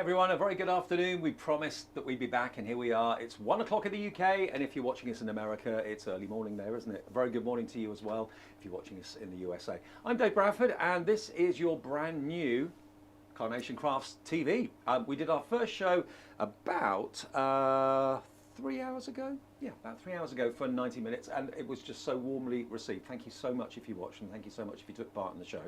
everyone, a very good afternoon. We promised that we'd be back and here we are. It's 1 o'clock in the UK, and if you're watching us in America, it's early morning there, isn't it? A very good morning to you as well if you're watching us in the USA. I'm Dave Bradford and this is your brand new Carnation Crafts TV. We did our first show about 3 hours ago. Yeah, about 3 hours ago for 90 minutes, and it was just so warmly received. Thank you so much if you watched, and thank you so much if you took part in the show.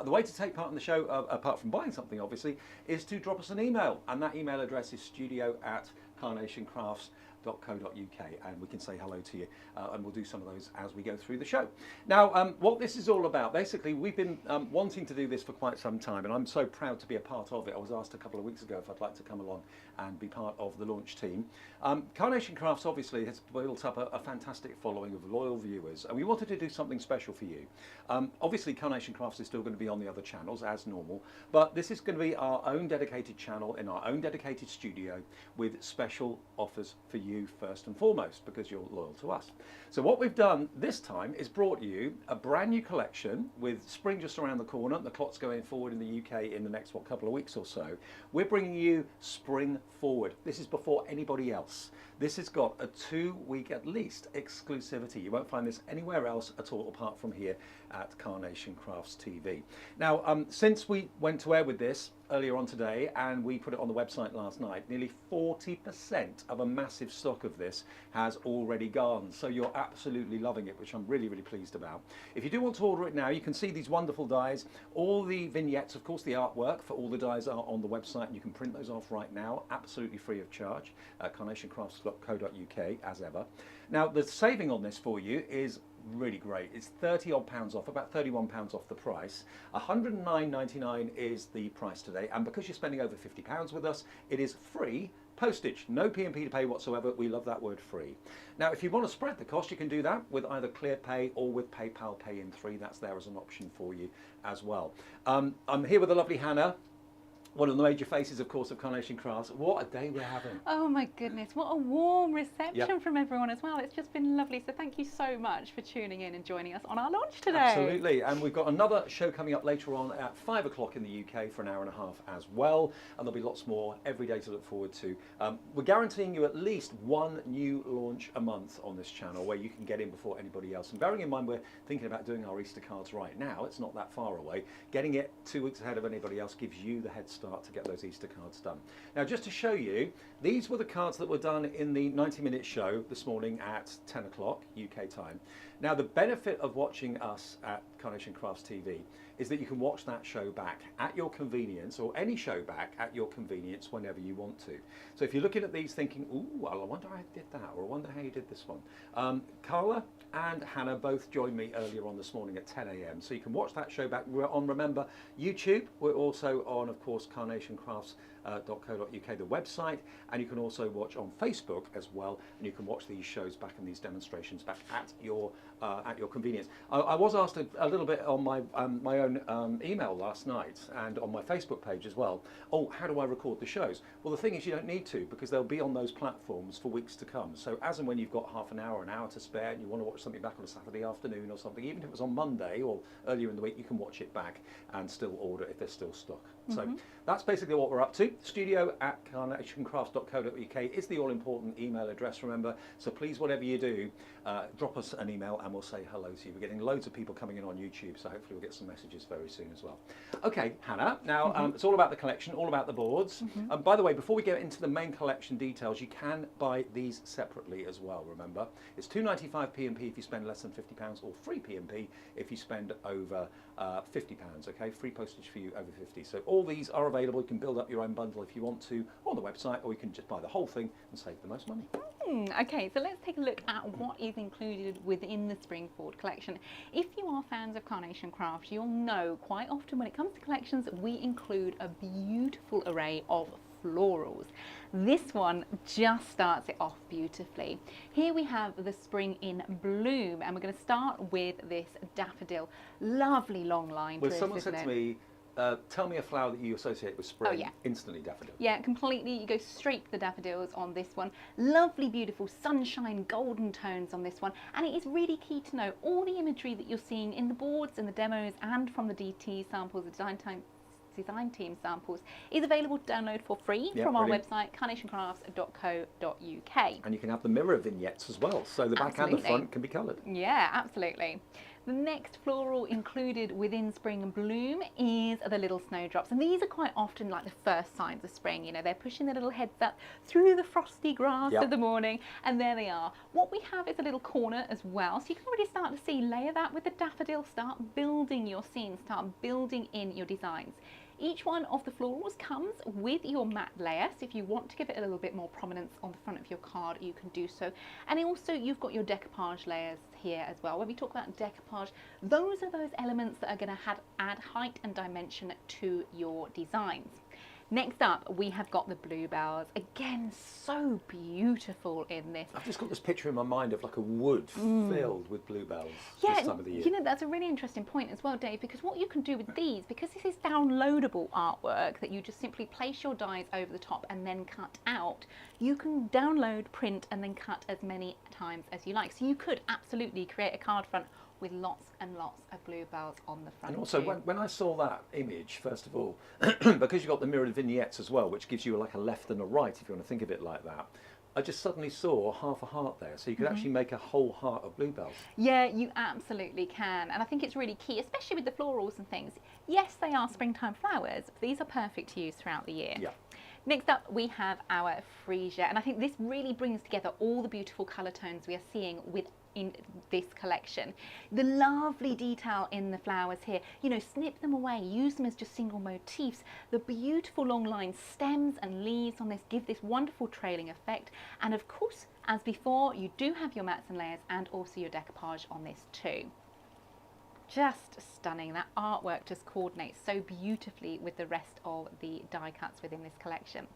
The way to take part in the show, apart from buying something obviously, is to drop us an email, and that email address is studio@carnationcrafts.co.uk, and we can say hello to you, and we'll do some of those as we go through the show. Now, what this is all about, basically, we've been wanting to do this for quite some time, and I'm so proud to be a part of it. I was asked a couple of weeks ago if I'd like to come along and be part of the launch team. Carnation Crafts obviously has built up a fantastic following of loyal viewers, and we wanted to do something special for you. Obviously, Carnation Crafts is still going to be on the other channels as normal, but this is going to be our own dedicated channel in our own dedicated studio with special offers for you first and foremost, because you're loyal to us. So what we've done this time is brought you a brand new collection with spring just around the corner. The clock's going forward in the UK in the next couple of weeks or so. We're bringing you spring forward. This is before anybody else. This has got a 2-week at least exclusivity. You won't find this anywhere else at all apart from here at Carnation Crafts TV. Now, since we went to air with this earlier on today and we put it on the website last night, nearly 40% of a massive stock of this has already gone. So you're absolutely loving it, which I'm really, really pleased about. If you do want to order it now, you can see these wonderful dies. All the vignettes, of course, the artwork for all the dies are on the website, and you can print those off right now, absolutely free of charge, at carnationcrafts.co.uk as ever. Now, the saving on this for you is really great. It's 30 odd pounds off, about 31 pounds off the price. 109.99 is the price today, and because you're spending over 50 pounds with us, it is free postage, no P&P to pay whatsoever. We love that word, free. Now, if you want to spread the cost, you can do that with either ClearPay or with PayPal Pay in 3. That's there as an option for you as well. I'm here with the lovely Hannah, one of the major faces, of course, of Carnation Crafts. What a day we're having. Oh my goodness, what a warm reception from everyone as well. It's just been lovely. So thank you so much for tuning in and joining us on our launch today. Absolutely. And we've got another show coming up later on at 5 o'clock in the UK for an hour and a half as well. And there'll be lots more every day to look forward to. We're guaranteeing you at least one new launch a month on this channel where you can get in before anybody else. And bearing in mind we're thinking about doing our Easter cards right now, it's not that far away. Getting it 2 weeks ahead of anybody else gives you the head start to get those Easter cards done. Now, just to show you, these were the cards that were done in the 90-minute show this morning at 10 o'clock UK time. Now, the benefit of watching us at Carnation Crafts TV is that you can watch that show back at your convenience, or any show back at your convenience whenever you want to. So if you're looking at these thinking, ooh, well, I wonder how I did that, or I wonder how you did this one. Carla and Hannah both joined me earlier on this morning at 10 a.m. So you can watch that show back. We're on, remember, YouTube. We're also on, of course, carnationcrafts.co.uk, the website, and you can also watch on Facebook as well, and you can watch these shows back and these demonstrations back at your convenience. I was asked a little bit on my my own email last night and on my Facebook page as well, oh, how do I record the shows? Well, the thing is, you don't need to, because they'll be on those platforms for weeks to come. So as and when you've got half an hour to spare and you want to watch something back on a Saturday afternoon or something, even if it was on Monday or earlier in the week, you can watch it back and still order if there's still stock. So that's basically what we're up to. studio@carnationcrafts.co.uk is the all-important email address, remember. So please, whatever you do, drop us an email and we'll say hello to you. We're getting loads of people coming in on YouTube, so hopefully we'll get some messages very soon as well. Okay, Hannah, now it's all about the collection, all about the boards. By the way, before we get into the main collection details, you can buy these separately as well, remember. It's £2.95 P&P if you spend less than £50, or free P&P if you spend over £50, okay? Free postage for you over 50. So all these are available. You can build up your own bundle if you want to on the website, or you can just buy the whole thing and save the most money. Okay, so let's take a look at what is included within the Spring Forward collection. If you are fans of Carnation Crafts, you'll know quite often when it comes to collections, we include a beautiful array of florals. This one just starts it off beautifully. Here we have the Spring in Bloom, and we're going to start with this daffodil. Lovely long line. Well, someone said to me, tell me a flower that you associate with spring. Oh, yeah. Instantly daffodil. Yeah, completely. You go straight to the daffodils on this one. Lovely, beautiful sunshine, golden tones on this one. And it is really key to know all the imagery that you're seeing in the boards and the demos and from the DT samples, the design time design team samples is available to download for free from our website, carnationcrafts.co.uk. And you can have the mirror vignettes as well, so the back and the front can be coloured. Yeah, absolutely. The next floral included within Spring Bloom is the little snowdrops, and these are quite often like the first signs of spring. You know, they're pushing their little heads up through the frosty grass of the morning, and there they are. What we have is a little corner as well, so you can already start to see, layer that with the daffodil, start building your scenes, start building in your designs. Each one of the florals comes with your matte layer, so if you want to give it a little bit more prominence on the front of your card, you can do so. And also you've got your decoupage layers here as well. When we talk about decoupage, those are those elements that are going to add height and dimension to your designs. Next up, we have got the bluebells. Again, so beautiful in this. I've just got this picture in my mind of like a wood filled with bluebells this time of the year. You know, that's a really interesting point as well, Dave, because what you can do with these, because this is downloadable artwork that you just simply place your dies over the top and then cut out, you can download, print, and then cut as many times as you like. So you could absolutely create a card front with lots and lots of bluebells on the front. And also, when I saw that image, first of all, because you've got the mirrored vignettes as well, which gives you like a left and a right, if you want to think of it like that, I just suddenly saw half a heart there. So you could actually make a whole heart of bluebells. Yeah, you absolutely can. And I think it's really key, especially with the florals and things. Yes, they are springtime flowers, but these are perfect to use throughout the year. Yeah. Next up, we have our freesia, and I think this really brings together all the beautiful colour tones we are seeing in this collection. The lovely detail in the flowers here, you know, snip them away, use them as just single motifs. The beautiful long line stems and leaves on this give this wonderful trailing effect. And of course, as before, you do have your mats and layers and also your decoupage on this too. Just stunning. That artwork just coordinates so beautifully with the rest of the die cuts within this collection.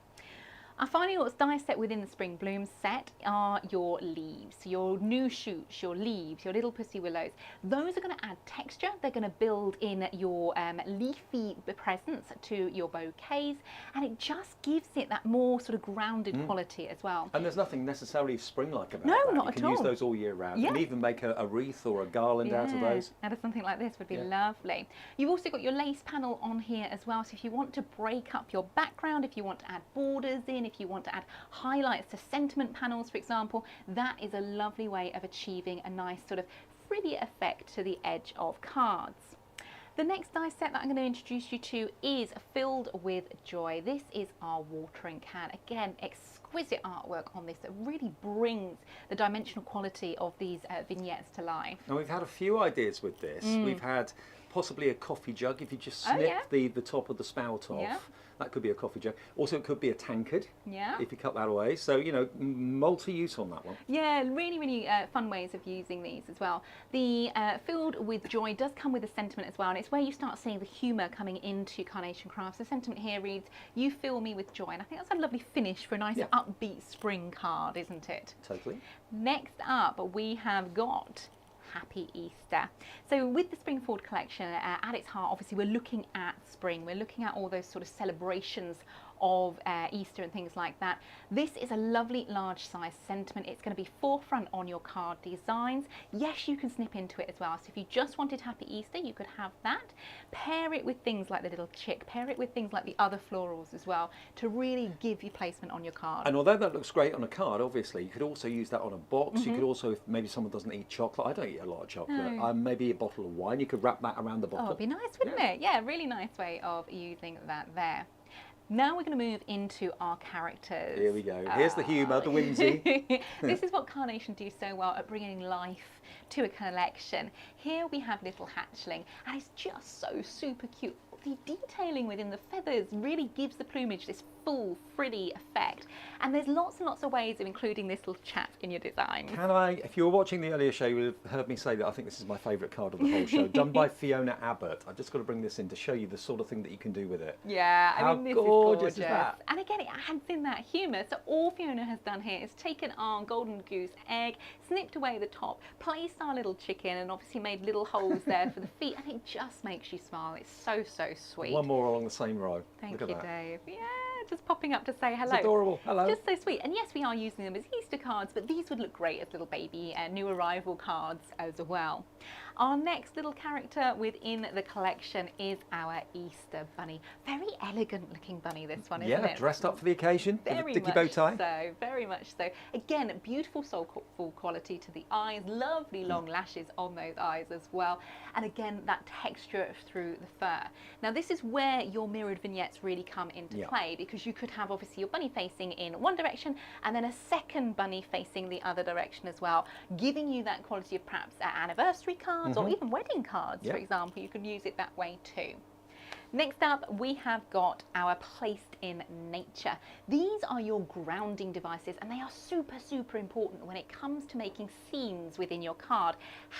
Our final die set within the Spring Bloom set are your leaves, your new shoots, your leaves, your little pussy willows. Those are going to add texture. They're going to build in your leafy presence to your bouquets, and it just gives it that more sort of grounded quality as well. And there's nothing necessarily spring-like about that. No, not at all. You can use those all year round. Yeah. And even make a wreath or a garland out of those. Out of something like this would be lovely. You've also got your lace panel on here as well, so if you want to break up your background, if you want to add borders in, if you want to add highlights to sentiment panels, for example, that is a lovely way of achieving a nice sort of frilly effect to the edge of cards. The next die set that I'm going to introduce you to is Filled with Joy. This is our watering can. Again, exquisite artwork on this that really brings the dimensional quality of these vignettes to life. And we've had a few ideas with this. We've had possibly a coffee jug, if you just snip the top of the spout off. Yeah. That could be a coffee jug. Also, it could be a tankard, yeah, if you cut that away. So, you know, multi-use on that one. Yeah, really, really fun ways of using these as well. The Filled with Joy does come with a sentiment as well, and it's where you start seeing the humour coming into Carnation Crafts. The sentiment here reads, "You fill me with joy," and I think that's a lovely finish for a nice upbeat spring card, isn't it? Totally. Next up, we have got Happy Easter. So with the Spring Forward collection, at its heart, obviously we're looking at spring, we're looking at all those sort of celebrations of Easter and things like that. This is a lovely large size sentiment. It's going to be forefront on your card designs. Yes, you can snip into it as well. So if you just wanted Happy Easter, you could have that. Pair it with things like the little chick, pair it with things like the other florals as well to really give you placement on your card. And although that looks great on a card, obviously, you could also use that on a box. You could also, if maybe someone doesn't eat chocolate, I don't eat a lot of chocolate, maybe a bottle of wine, you could wrap that around the bottle. Oh, it'd be nice, wouldn't it? Yeah, really nice way of using that there. Now we're going to move into our characters. Here we go. Here's the humour, the whimsy. This is what Carnation do so well at bringing life to a collection. Here we have little hatchling, and it's just so super cute. The detailing within the feathers really gives the plumage this full, frilly effect. And there's lots and lots of ways of including this little chap in your design. Can I, if you were watching the earlier show, you would have heard me say that I think this is my favourite card of the whole show, done by Fiona Abbott. I've just got to bring this in to show you the sort of thing that you can do with it. Yeah, I mean, this is gorgeous. Is that? And again, it adds in that humour. So all Fiona has done here is taken our golden goose egg, snipped away the top, placed our little chicken, and obviously made little holes there for the feet, and it just makes you smile. It's so, so sweet. One more along the same row. Thank Look you, at that. Dave. Yeah, just popping up to say hello. It's adorable. Hello. Just so sweet. And yes, we are using them as Easter cards, but these would look great as little baby new arrival cards as well. Our next little character within the collection is our Easter bunny. Very elegant looking bunny, this one, isn't it? Yeah, dressed up for the occasion. Very with a dicky much bow tie. so, very much so. Again, beautiful soulful quality to the eyes, lovely long lashes on those eyes as well. And again, that texture through the fur. Now, this is where your mirrored vignettes really come into play, because you could have obviously your bunny facing in one direction and then a second bunny facing the other direction as well, giving you that quality of perhaps anniversary cards or even wedding cards, for example. You can use it that way too. Next up, we have got our Placed in Nature. These are your grounding devices, and they are super, super important when it comes to making scenes within your card.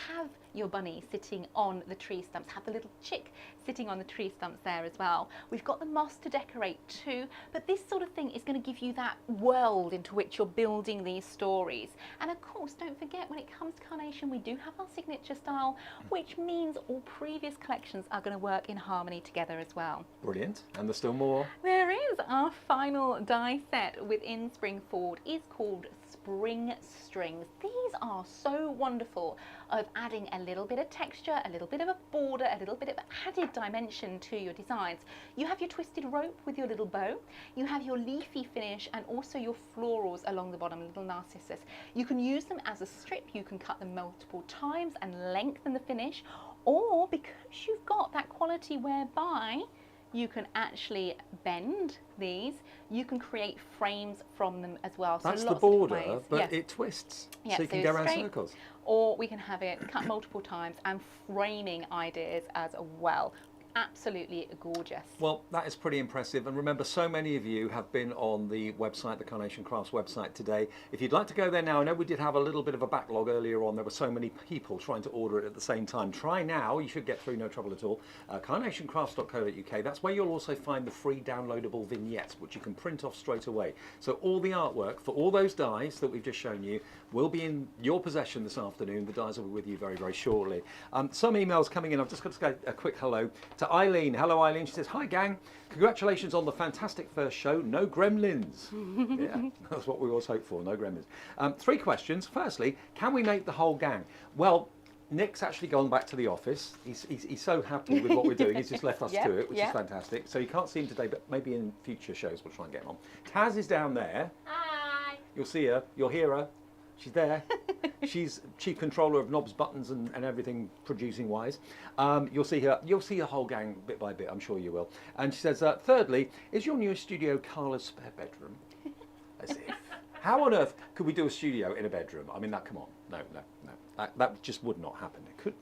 Have your bunny sitting on the tree stumps, have the little chick sitting on the tree stumps there as well. We've got the moss to decorate too, but this sort of thing is going to give you that world into which you're building these stories. And of course, don't forget, when it comes to Carnation, we do have our signature style, which means all previous collections are going to work in harmony together as well. Brilliant. And there's still more. There is. Our final die set within Spring Forward is called Spring Strings. These are so wonderful of adding a little bit of texture, a little bit of a border, a little bit of added dimension to your designs. You have your twisted rope with your little bow, you have your leafy finish, and also your florals along the bottom, little narcissus. You can use them as a strip, you can cut them multiple times and lengthen the finish, or because you've got that quality whereby you can actually bend these, you can create frames from them as well. That's so the lots border, of ways. but it twists, Yeah, so you can go around straight, circles. Or we can have it cut multiple times and framing ideas as well. Absolutely gorgeous. Well, that is pretty impressive. And remember, so many of you have been on the website, the Carnation Crafts website today. If you'd like to go there now, I know we did have a little bit of a backlog earlier on. There were so many people trying to order it at the same time. Try now. You should get through no trouble at all. Carnationcrafts.co.uk. That's where you'll also find the free downloadable vignettes, which you can print off straight away. So all the artwork for all those dies that we've just shown you will be in your possession this afternoon. The dies will be with you very, very shortly. Some emails coming in. I've just got to say a quick hello to Eileen. Hello, Eileen. She says, "Hi, gang. Congratulations on the fantastic first show. No gremlins." Yeah, that's what we always hope for. No gremlins. 3 questions. Firstly, can we make the whole gang? Well, Nick's actually gone back to the office. He's so happy with what we're doing. He's just left us to it, which is fantastic. So you can't see him today, but maybe in future shows we'll try and get him on. Taz is down there. Hi. You'll see her. You'll hear her. She's there. She's chief controller of knobs, buttons, and everything producing wise. You'll see her. You'll see the whole gang bit by bit. I'm sure you will. And she says, thirdly, is your new studio Carla's spare bedroom? As if. How on earth could we do a studio in a bedroom? I mean, come on. No. That just would not happen. It could.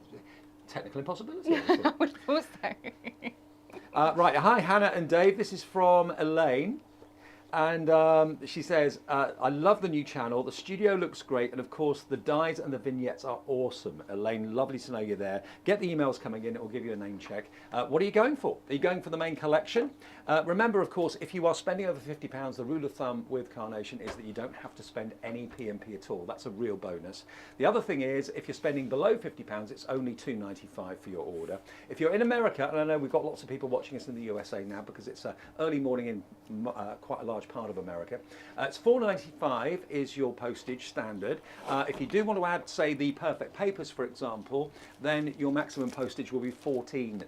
Technical impossibility. I would have thought so. Right. Hi, Hannah and Dave. This is from Elaine. And she says, I love the new channel. The studio looks great. And of course, the dies and the vignettes are awesome. Elaine, lovely to know you're there. Get the emails coming in. It will give you a name check. What are you going for? Are you going for the main collection? Remember, of course, if you are spending over £50, the rule of thumb with Carnation is that you don't have to spend any P&P at all. That's a real bonus. The other thing is, if you're spending below £50, it's only $2.95 for your order. If you're in America, and I know we've got lots of people watching us in the USA now because it's early morning in quite a large part of America. It's $4.95 is your postage standard. If you do want to add, say, the perfect papers, for example, then your maximum postage will be $14.95.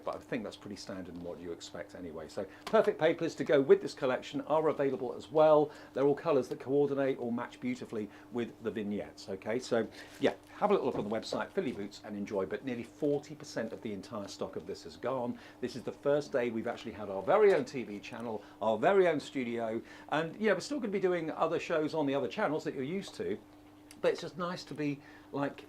But I think that's pretty standard in what you expect anyway. So perfect papers to go with this collection are available as well. They're all colours that coordinate or match beautifully with the vignettes. Okay, so yeah, have a little look on the website, fill your boots and enjoy. But nearly 40% of the entire stock of this has gone. This is the first day we've actually had our very own TV channel, our very own studio, and yeah, we're still going to be doing other shows on the other channels that you're used to, but it's just nice to be like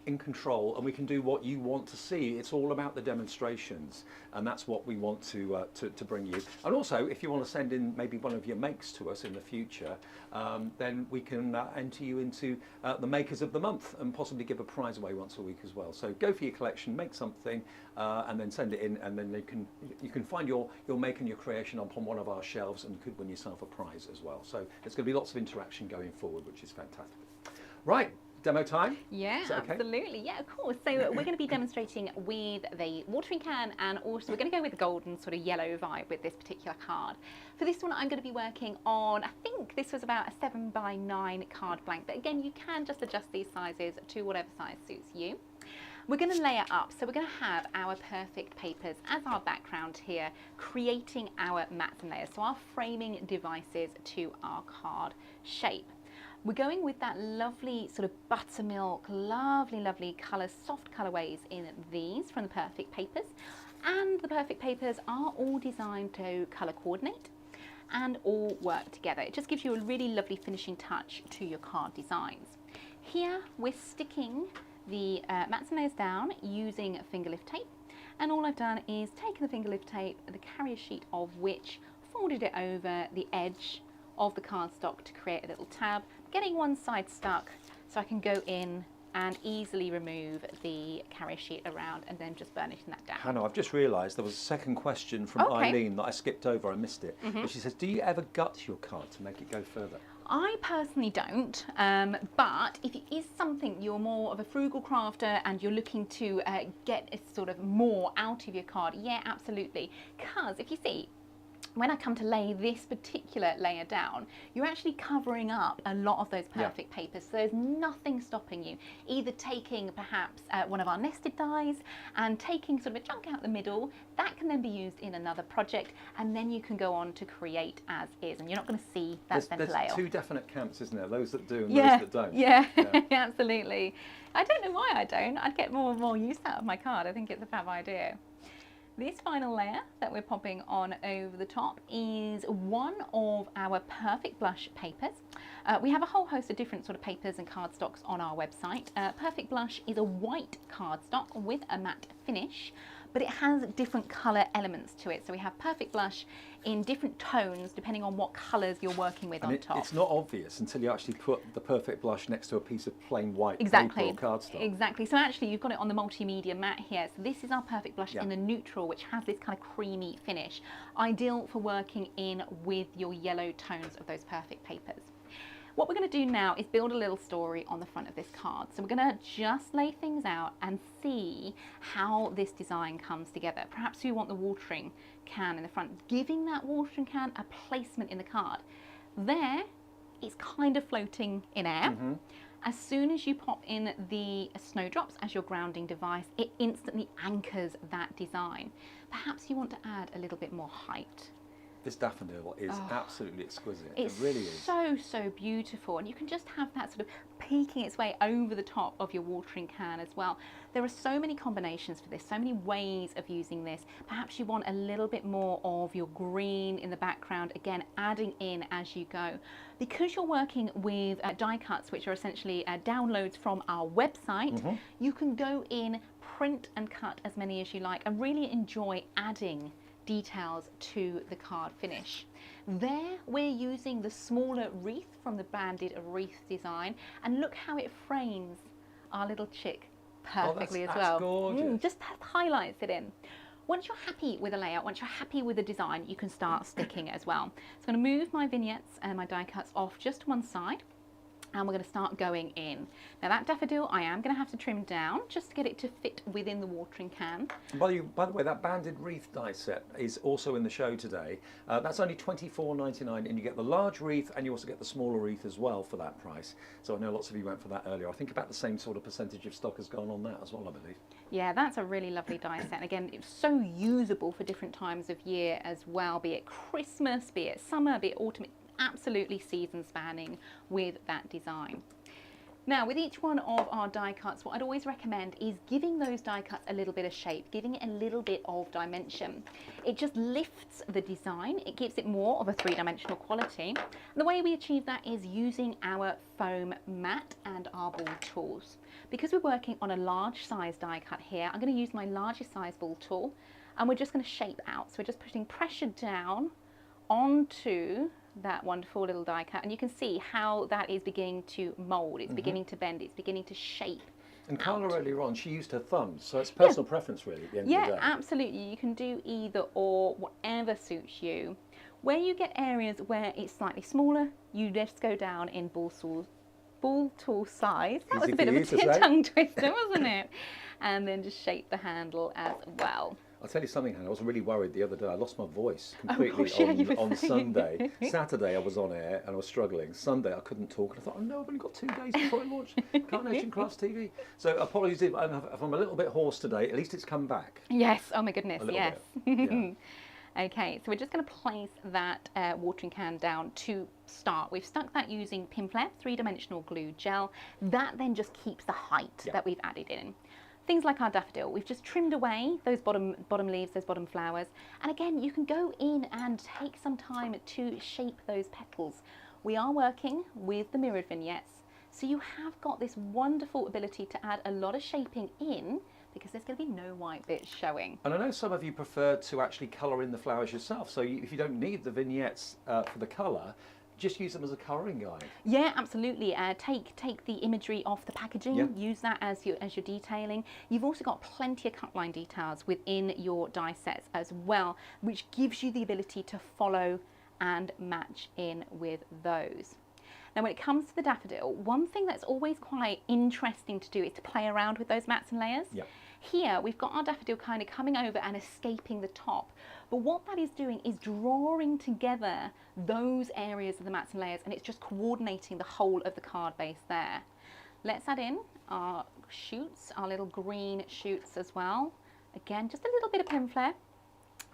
in control, and we can do what you want to see. It's all about the demonstrations, and that's what we want to bring you. And also, if you want to send in maybe one of your makes to us in the future, then we can enter you into the Makers of the Month and possibly give a prize away once a week as well. So go for your collection, make something, and then send it in, and then you can find your make and your creation upon one of our shelves, and you could win yourself a prize as well. So there's going to be lots of interaction going forward, which is fantastic. Right. demo time? Yeah, Is that okay? absolutely. Yeah, of course. So we're going to be demonstrating with the watering can, and also we're going to go with the golden sort of yellow vibe with this particular card. For this one, I'm going to be working on, I think this was about a 7x9 card blank, but again, you can just adjust these sizes to whatever size suits you. We're going to layer up, so we're going to have our perfect papers as our background here, creating our mats and layers, so our framing devices to our card shape. We're going with that lovely sort of buttermilk, lovely colours, soft colourways in these from the Perfect Papers. And the Perfect Papers are all designed to colour coordinate and all work together. It just gives you a really lovely finishing touch to your card designs. Here we're sticking the mats and layers down using finger lift tape, and all I've done is taken the finger lift tape, the carrier sheet of which, folded it over the edge of the cardstock to create a little tab, getting one side stuck so I can go in and easily remove the carrier sheet around and then just burnishing that down. Hannah, I've just realised there was a second question from Eileen that I skipped over, I missed it. But she says, do you ever gut your card to make it go further? I personally don't, but if it is something you're more of a frugal crafter and you're looking to get a sort of more out of your card, yeah, absolutely. Because if you see, when I come to lay this particular layer down, you're actually covering up a lot of those perfect papers. So there's nothing stopping you either taking perhaps one of our nested dies and taking sort of a chunk out the middle. That can then be used in another project, and then you can go on to create as is, and you're not going to see that center layer. There's two definite camps, isn't there? Those that do and those that don't. Yeah, absolutely. I don't know why I don't. I'd get more and more use out of my card. I think it's a fab idea. This final layer that we're popping on over the top is one of our Perfect Blush papers. We have a whole host of different sort of papers and cardstocks on our website. Perfect Blush is a white cardstock with a matte finish, but it has different colour elements to it. So we have Perfect Blush in different tones depending on what colours you're working with on top. It's not obvious until you actually put the Perfect Blush next to a piece of plain white Exactly. paper or cardstock. Exactly. So actually you've got it on the multimedia mat here. So this is our Perfect Blush in the neutral, which has this kind of creamy finish. Ideal for working in with your yellow tones of those perfect papers. What we're going to do now is build a little story on the front of this card. So we're going to just lay things out and see how this design comes together. Perhaps you want the watering can in the front, giving that watering can a placement in the card. There, it's kind of floating in air. As soon as you pop in the snowdrops as your grounding device, it instantly anchors that design. Perhaps you want to add a little bit more height. This daffodil is absolutely exquisite. It really is. So beautiful, and you can just have that sort of peeking its way over the top of your watering can as well. There are so many combinations for this, so many ways of using this. Perhaps you want a little bit more of your green in the background, again adding in as you go. Because you're working with die cuts, which are essentially downloads from our website, you can go in, print and cut as many as you like, and really enjoy adding details to the card finish. There we're using the smaller wreath from the banded wreath design, and look how it frames our little chick perfectly as well. Gorgeous. Just highlights it in. Once you're happy with the layout, once you're happy with the design, you can start sticking as well. So I'm going to move my vignettes and my die cuts off just to one side, and we're going to start going in. Now that daffodil I am going to have to trim down just to get it to fit within the watering can. And by the way, that banded wreath die set is also in the show today. That's only $24.99, and you get the large wreath and you also get the smaller wreath as well for that price. So I know lots of you went for that earlier. I think about the same sort of percentage of stock has gone on that as well, I believe. Yeah, that's a really lovely die set. And again, it's so usable for different times of year as well, be it Christmas, be it summer, be it autumn. Absolutely season spanning with that design. Now with each one of our die cuts, what I'd always recommend is giving those die cuts a little bit of shape, giving it a little bit of dimension. It just lifts the design, it gives it more of a three-dimensional quality. And the way we achieve that is using our foam mat and our ball tools. Because we're working on a large size die cut here, I'm going to use my largest size ball tool, and we're just going to shape out. So we're just putting pressure down onto that wonderful little die cut, and you can see how that is beginning to mould, it's beginning to bend, it's beginning to shape. And Carla earlier on, she used her thumbs, so it's personal preference really at the end of the day. Yeah, absolutely, you can do either or, whatever suits you. Where you get areas where it's slightly smaller, you just go down in ball ball tool size. That was Easy a bit for of you to a say. tongue twister, wasn't it? And then just shape the handle as well. I'll tell you something, Hannah. I was really worried the other day. I lost my voice completely gosh, yeah, you were on saying. Sunday. Saturday I was on air and I was struggling. Sunday I couldn't talk, and I thought, oh no, I've only got 2 days before I launch Carnation Crafts TV. So apologies if I'm a little bit hoarse today. At least it's come back Yes, oh my goodness, a little yes. bit. Yeah. Okay, so we're just going to place that watering can down to start. We've stuck that using Pinflair 3-dimensional glue gel. That then just keeps the height Yeah. that we've added in. Things like our daffodil, we've just trimmed away those bottom leaves, those bottom flowers. And again, you can go in and take some time to shape those petals. We are working with the mirrored vignettes, so you have got this wonderful ability to add a lot of shaping in, because there's going to be no white bits showing. And I know some of you prefer to actually colour in the flowers yourself. So if you don't need the vignettes for the colour, just use them as a colouring guide. Yeah, absolutely. Take the imagery off the packaging. Yeah. Use that as your detailing. You've also got plenty of cut line details within your die sets as well, which gives you the ability to follow and match in with those. Now, when it comes to the daffodil, one thing that's always quite interesting to do is to play around with those mats and layers. Yeah. Here, we've got our daffodil kind of coming over and escaping the top. But what that is doing is drawing together those areas of the mats and layers, and it's just coordinating the whole of the card base there. Let's add in our shoots, our little green shoots as well. Again, just a little bit of Pinflair.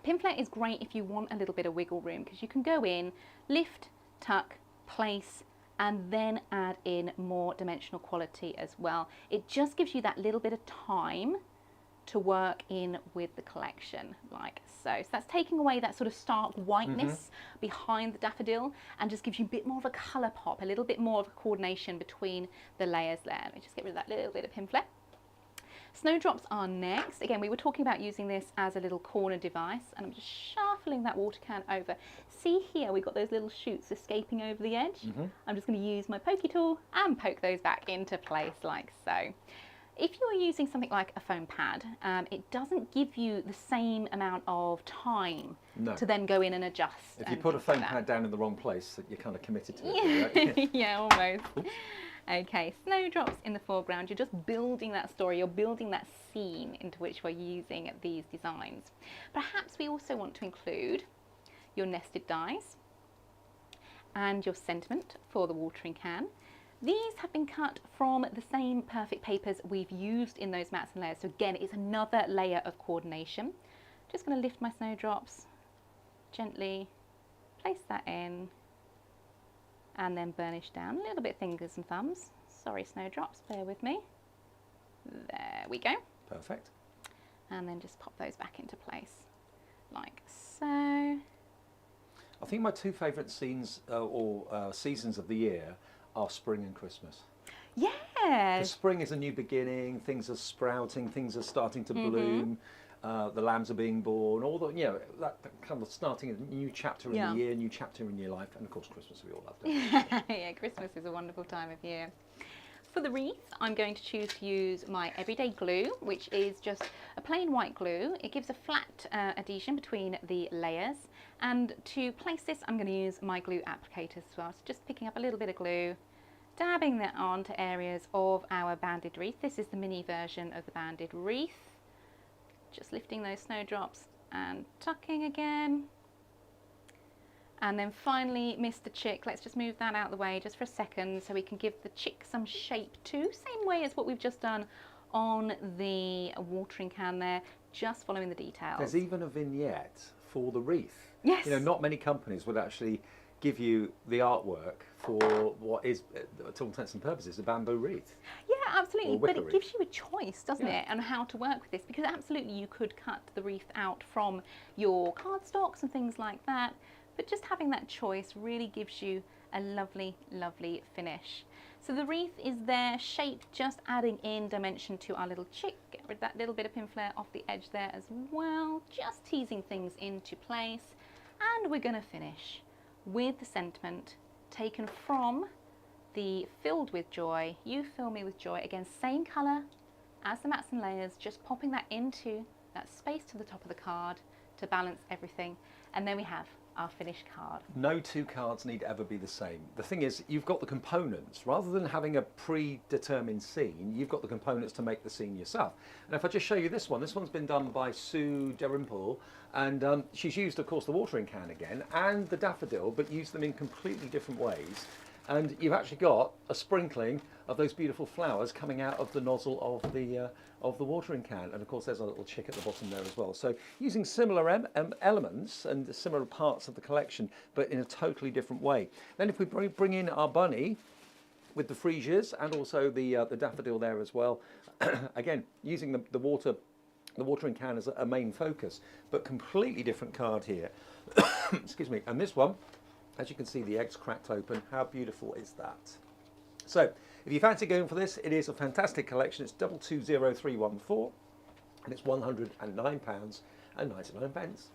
Pinflair is great if you want a little bit of wiggle room, because you can go in, lift, tuck, place, and then add in more dimensional quality as well. It just gives you that little bit of time to work in with the collection, like so. So that's taking away that sort of stark whiteness behind the daffodil, and just gives you a bit more of a colour pop, a little bit more of a coordination between the layers there. Let me just get rid of that little bit of Pinflair. Snowdrops are next. Again, we were talking about using this as a little corner device, and I'm just shuffling that water can over. See here, we've got those little shoots escaping over the edge. I'm just going to use my pokey tool and poke those back into place like so. If you are using something like a foam pad, it doesn't give you the same amount of time to then go in and adjust. If you put a foam pad down in the wrong place, you're kind of committed to it. Yeah, Right? yeah, almost. Okay, snowdrops in the foreground. You're just building that story, you're building that scene into which we're using these designs. Perhaps we also want to include your nested dies and your sentiment for the watering can. These have been cut from the same perfect papers we've used in those mats and layers. So again, it's another layer of coordination. Just going to lift my snowdrops, gently place that in, and then burnish down a little bit fingers and thumbs. Sorry, snowdrops, bear with me. There we go. Perfect. And then just pop those back into place like so. I think my 2 favourite scenes seasons of the year are spring and Christmas. Yeah. The spring is a new beginning, things are sprouting, things are starting to bloom, the lambs are being born, all the, you know, that kind of starting a new chapter in the year, new chapter in your life, and of course Christmas we all love, don't we? Yeah, Christmas is a wonderful time of year. For the wreath, I'm going to choose to use my everyday glue, which is just a plain white glue. It gives a flat adhesion between the layers. And to place this, I'm going to use my glue applicator as well. So just picking up a little bit of glue, dabbing that onto areas of our banded wreath. This is the mini version of the banded wreath. Just lifting those snowdrops and tucking again. And then finally, Mr. Chick, let's just move that out of the way just for a second so we can give the chick some shape too. Same way as what we've just done on the watering can there, just following the details. There's even a vignette for the wreath. Yes. You know, not many companies would actually give you the artwork for what is, to all intents and purposes, a bamboo wreath. Yeah, absolutely, but it wreath. gives you a choice, doesn't it, on how to work with this, because absolutely you could cut the wreath out from your cardstocks and things like that, but just having that choice really gives you a lovely, lovely finish. So the wreath is there, shaped, just adding in dimension to our little chick. Get rid of that little bit of Pinflair off the edge there as well, just teasing things into place. And we're going to finish with the sentiment taken from the Filled with Joy, You Fill Me with Joy. Again, same colour as the mats and layers, just popping that into that space to the top of the card to balance everything. And then we have our finished card. No two cards need ever be the same. The thing is, you've got the components. Rather than having a predetermined scene, you've got the components to make the scene yourself. And if I just show you this one's been done by Sue Derimpool, and she's used, of course, the watering can again and the daffodil, but used them in completely different ways. And you've actually got a sprinkling of those beautiful flowers coming out of the nozzle of the watering can, and of course there's a little chick at the bottom there as well. So using similar elements and similar parts of the collection, but in a totally different way. Then if we bring in our bunny with the freesias and also the daffodil there as well, again using the watering can as a main focus, but completely different card here. Excuse me. And this one, as you can see, the egg's cracked open. How beautiful is that? So, if you fancy going for this, it is a fantastic collection. It's 220314, and it's £109.99.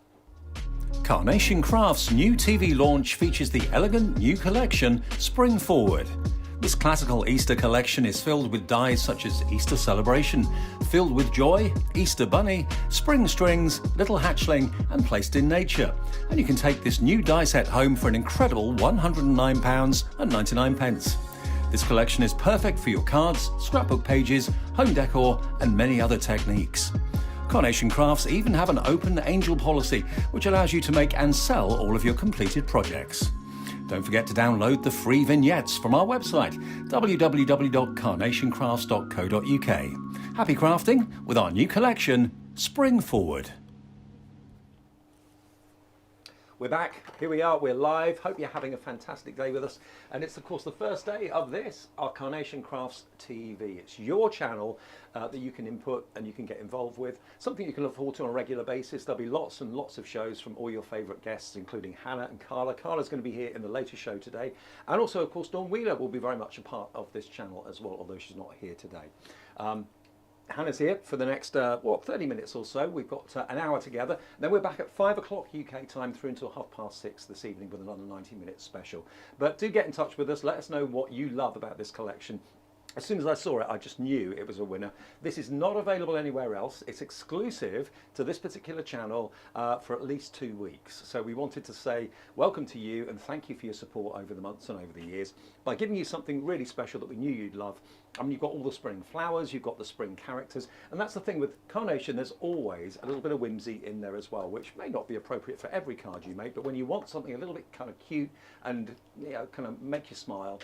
Carnation Craft's new TV launch features the elegant new collection, Spring Forward. This classical Easter collection is filled with dies such as Easter Celebration, Filled with Joy, Easter Bunny, Spring Strings, Little Hatchling, and Placed in Nature. And you can take this new die set home for an incredible £109.99. This collection is perfect for your cards, scrapbook pages, home decor, and many other techniques. Carnation Crafts even have an open angel policy, which allows you to make and sell all of your completed projects. Don't forget to download the free vignettes from our website, www.carnationcrafts.co.uk. Happy crafting with our new collection, Spring Forward. We're back, here we are, we're live. Hope you're having a fantastic day with us. And it's of course the first day of this, our Carnation Crafts TV. It's your channel that you can input and you can get involved with. Something you can look forward to on a regular basis. There'll be lots and lots of shows from all your favourite guests, including Hannah and Carla. Carla's going to be here in the later show today. And also, of course, Dawn Wheeler will be very much a part of this channel as well, although she's not here today. Hannah's here for the next 30 minutes or so. We've got an hour together. Then we're back at 5 o'clock UK time through until 6:30 this evening with another 90-minute special. But do get in touch with us. Let us know what you love about this collection. As soon as I saw it, I just knew it was a winner. This is not available anywhere else. It's exclusive to this particular channel for at least 2 weeks. So we wanted to say welcome to you and thank you for your support over the months and over the years by giving you something really special that we knew you'd love. I mean, you've got all the spring flowers, you've got the spring characters, and that's the thing with Carnation, there's always a little bit of whimsy in there as well, which may not be appropriate for every card you make, but when you want something a little bit kind of cute and, you know, kind of make you smile,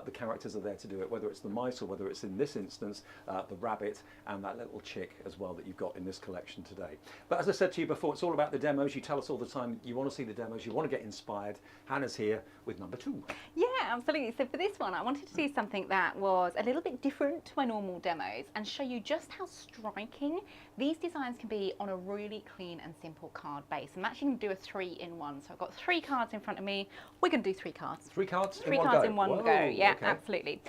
the characters are there to do it, whether it's the mice or whether it's in this instance, the rabbit and that little chick as well that you've got in this collection today. But as I said to you before, it's all about the demos. You tell us all the time you want to see the demos, you want to get inspired. Hannah's here with number 2. Yeah, absolutely. So for this one, I wanted to do something that was a little bit different to my normal demos and show you just how striking these designs can be on a really clean and simple card base. I'm actually going to do a 3-in-1. So I've got 3 cards in front of me. We're going to do 3 cards. 3 cards? 3 cards in one Whoa, go. Yeah, okay. absolutely.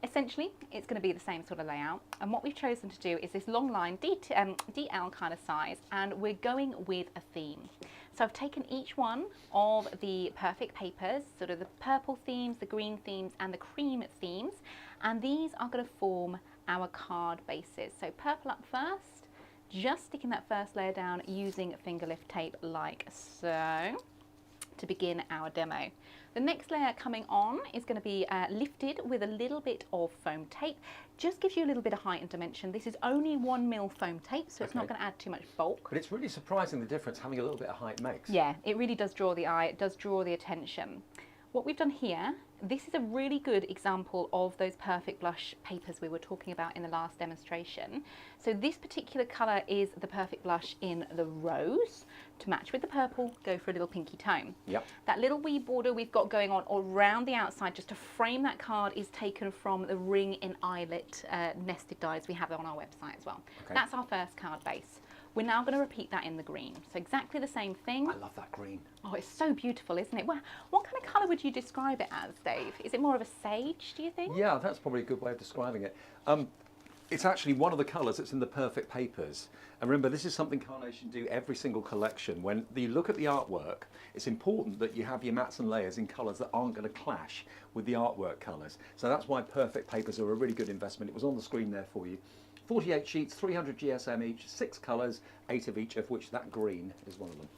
Essentially, it's going to be the same sort of layout, and what we've chosen to do is this long line DL kind of size, and we're going with a theme. So I've taken each one of the perfect papers, sort of the purple themes, the green themes, and the cream themes, and these are going to form our card bases. So purple up first, just sticking that first layer down using finger lift tape like so to begin our demo. The next layer coming on is going to be lifted with a little bit of foam tape. Just gives you a little bit of height and dimension. This is only 1mm foam tape, so it's not going to add too much bulk. But it's really surprising the difference having a little bit of height makes. Yeah, it really does draw the eye, it does draw the attention. What we've done here, this is a really good example of those perfect blush papers we were talking about in the last demonstration. So this particular colour is the perfect blush in the rose. To match with the purple, go for a little pinky tone. Yep. That little wee border we've got going on around the outside just to frame that card is taken from the ring in eyelet nested dies we have on our website as well. Okay. That's our first card base. We're now going to repeat that in the green. So exactly the same thing. I love that green. Oh, it's so beautiful, isn't it? Well, what kind of colour would you describe it as, Dave? Is it more of a sage, do you think? Yeah, that's probably a good way of describing it. It's actually one of the colours that's in the perfect papers. And remember, this is something Carnation do every single collection. When you look at the artwork, it's important that you have your mats and layers in colours that aren't going to clash with the artwork colours. So that's why perfect papers are a really good investment. It was on the screen there for you. 48 sheets, 300 GSM each, 6 colours, 8 of each, of which that green is one of them.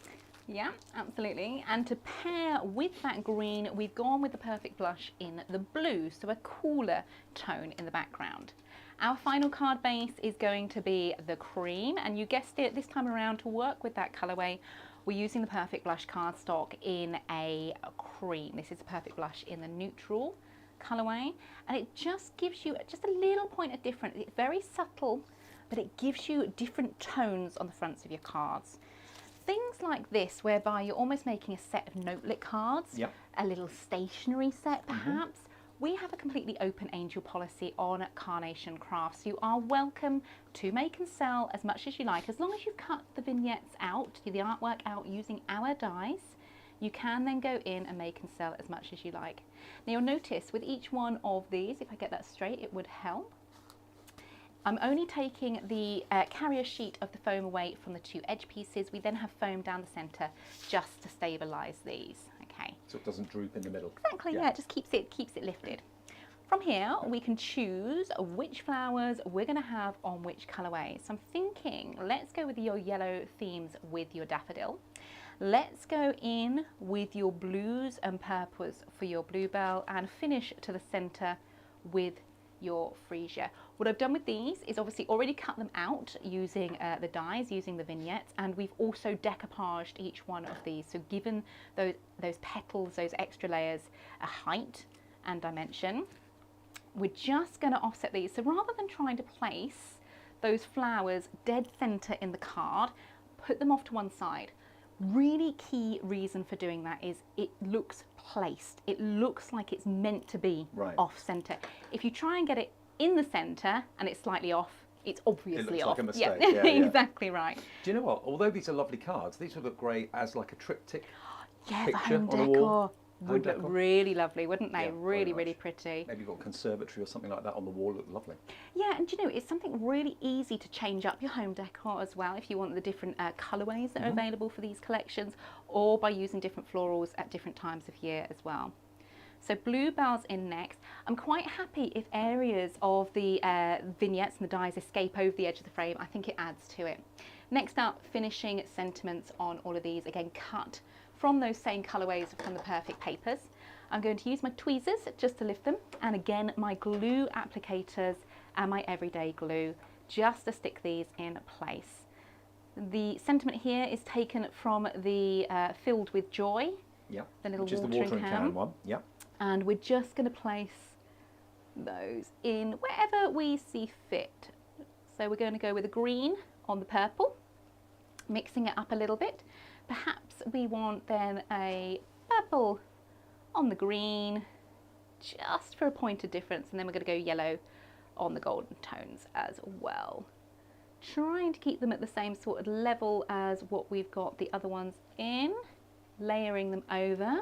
Yeah, absolutely. And to pair with that green, we've gone with the perfect blush in the blue, so a cooler tone in the background. Our final card base is going to be the cream, and you guessed it, this time around to work with that colourway, we're using the perfect blush cardstock in a cream. This is a perfect blush in the neutral colourway, and it just gives you just a little point of difference. It's very subtle, but it gives you different tones on the fronts of your cards. Things like this, whereby you're almost making a set of notelet cards, Yep. a little stationery set perhaps. We have a completely open angel policy on Carnation Crafts. You are welcome to make and sell as much as you like. As long as you've cut the vignettes out, the artwork out using our dies, you can then go in and make and sell as much as you like. Now you'll notice with each one of these, if I get that straight, it would help. I'm only taking the carrier sheet of the foam away from the two edge pieces. We then have foam down the centre just to stabilise these. Okay. So it doesn't droop in the middle. Exactly, yeah, it just keeps it lifted. From here, we can choose which flowers we're going to have on which colourway. So I'm thinking, let's go with your yellow themes with your daffodil. Let's go in with your blues and purples for your bluebell, and finish to the centre with your freesia. What I've done with these is obviously already cut them out using the dies, using the vignettes, and we've also decoupaged each one of these. So given those petals, those extra layers, a height and dimension. We're just going to offset these. So rather than trying to place those flowers dead center in the card, put them off to one side. Really key reason for doing that is it looks placed. It looks like it's meant to be off center. If you try and get it in the center and it's slightly off, it's obviously off. Like a mistake. Yeah, yeah, yeah. exactly right. Do you know what? Although these are lovely cards, these would look great as like a triptych Yeah, picture the home on a decor wall. would look really lovely, wouldn't they? Yeah, really, very really much. pretty. Maybe you've got a conservatory or something like that on the wall, look lovely. Yeah, and you know, it's something really easy to change up your home decor as well if you want the different colourways that are available for these collections, or by using different florals at different times of year as well. So bluebells in next. I'm quite happy if areas of the vignettes and the dies escape over the edge of the frame. I think it adds to it. Next up, finishing sentiments on all of these, again cut from those same colourways from the perfect papers. I'm going to use my tweezers just to lift them, and again my glue applicators and my everyday glue just to stick these in place. The sentiment here is taken from the Filled with Joy, Yep. the little Which is the watering watering can one. Yep. and we're just going to place those in wherever we see fit. So we're going to go with a green on the purple, mixing it up a little bit. Perhaps we want then a purple on the green, just for a point of difference, and then we're going to go yellow on the golden tones as well. Trying to keep them at the same sort of level as what we've got the other ones in, layering them over,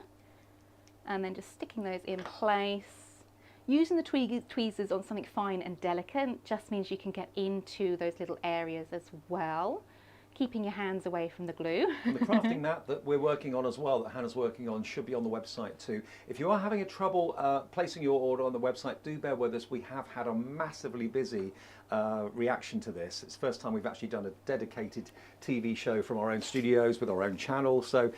and then just sticking those in place. Using the tweezers on something fine and delicate just means you can get into those little areas as well, keeping your hands away from the glue. And the crafting mat that we're working on as well, that Hannah's working on, should be on the website too. If you are having a trouble placing your order on the website, do bear with us. We have had a massively busy reaction to this. It's the first time we've actually done a dedicated TV show from our own studios with our own channel. So